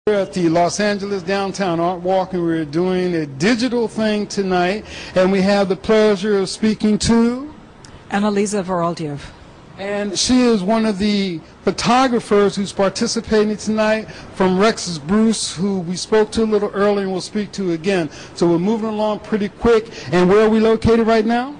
We're at the Los Angeles Downtown Art Walk, and we're doing a digital thing tonight, and we have the pleasure of speaking to Anneliese Varadiev. And she is one of the photographers who's participating tonight from Rex's Bruce, who we spoke to a little earlier and we'll speak to again. So we're moving along pretty quick. And where are we located right now?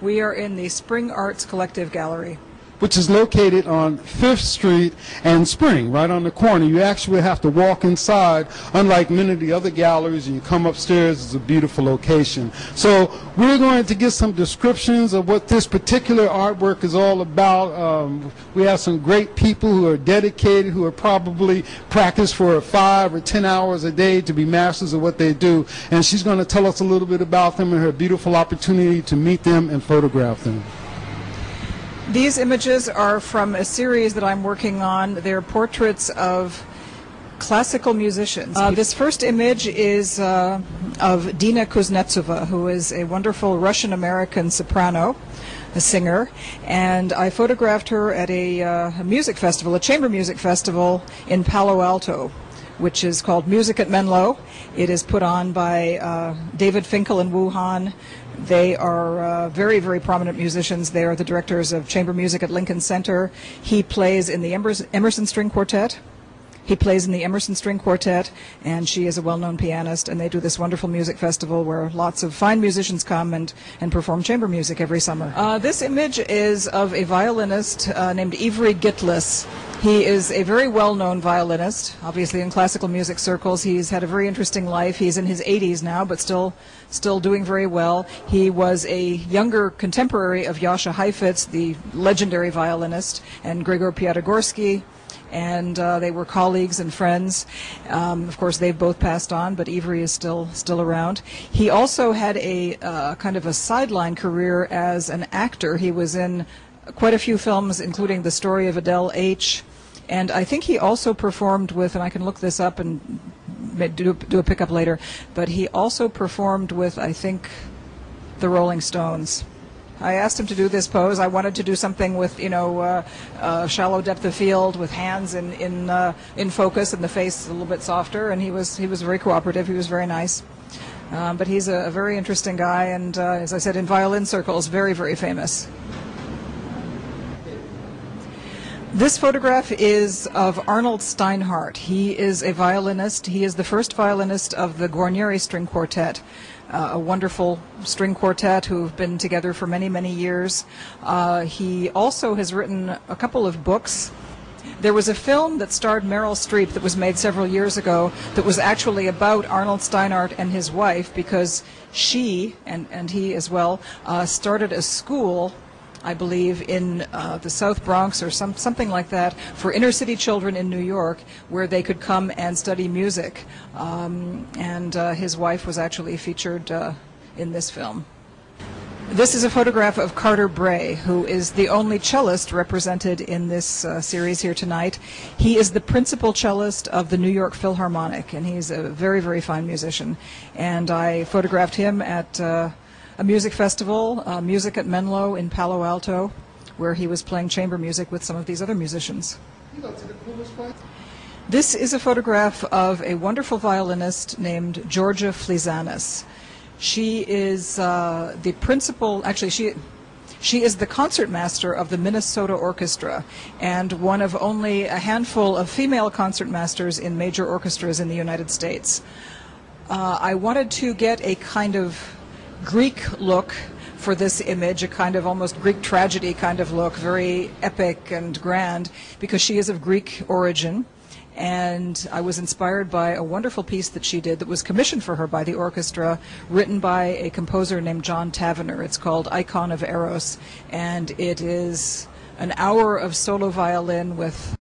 We are in the Spring Arts Collective Gallery, which is located on 5th Street and Spring, right on the corner. You actually have to walk inside, unlike many of the other galleries, and you come upstairs. It's a beautiful location. So we're going to get some descriptions of what this particular artwork is all about. We have some great people who are dedicated, who are probably practiced for 5 or 10 hours a day to be masters of what they do. And she's going to tell us a little bit about them and her beautiful opportunity to meet them and photograph them. These images are from a series that I'm working on. They're portraits of classical musicians. This first image is of Dina Kuznetsova, who is a wonderful Russian-American soprano, a singer, and I photographed her at a music festival, a chamber music festival in Palo Alto, which is called Music at Menlo. It is put on by David Finkel and Wu Han. They are very, very prominent musicians. They are the directors of chamber music at Lincoln Center. He plays in the Emerson String Quartet. He plays in the Emerson String Quartet, and she is a well-known pianist, and they do this wonderful music festival where lots of fine musicians come and perform chamber music every summer. This image is of a violinist named Ivry Gitlis. He is a very well-known violinist, obviously in classical music circles. He's had a very interesting life. He's in his 80s now, but still doing very well. He was a younger contemporary of Jascha Heifetz, the legendary violinist, and Grigor Piatigorsky, and they were colleagues and friends. Of course, they've both passed on, but Ivry is still around. He also had a kind of a sideline career as an actor. He was in quite a few films, including The Story of Adele H., and I think he also performed with, and I can look this up and do a pickup later, but he also performed with, I think, the Rolling Stones. I asked him to do this pose. I wanted to do something with, shallow depth of field, with hands in focus and the face a little bit softer, and he was very cooperative. He was very nice. But he's a very interesting guy, and as I said, in violin circles, very, very famous. This photograph is of Arnold Steinhardt. He is a violinist. He is the first violinist of the Guarnieri String Quartet, a wonderful string quartet who've been together for many, many years. He also has written a couple of books. There was a film that starred Meryl Streep that was made several years ago that was actually about Arnold Steinhardt and his wife, because she, and he as well, started a school, I believe, in the South Bronx or something like that, for inner city children in New York, where they could come and study music. And his wife was actually featured in this film. This is a photograph of Carter Bray, who is the only cellist represented in this series here tonight. He is the principal cellist of the New York Philharmonic, and he's a very, very fine musician. And I photographed him at a music festival, Music at Menlo in Palo Alto, where he was playing chamber music with some of these other musicians. This is a photograph of a wonderful violinist named Georgia Flizanis. She is the principal, actually she is the concertmaster of the Minnesota Orchestra, and one of only a handful of female concertmasters in major orchestras in the United States. I wanted to get a kind of Greek look for this image, a kind of almost Greek tragedy kind of look, very epic and grand, because she is of Greek origin. And I was inspired by a wonderful piece that she did that was commissioned for her by the orchestra, written by a composer named John Tavener. It's called Icon of Eros, and it is an hour of solo violin with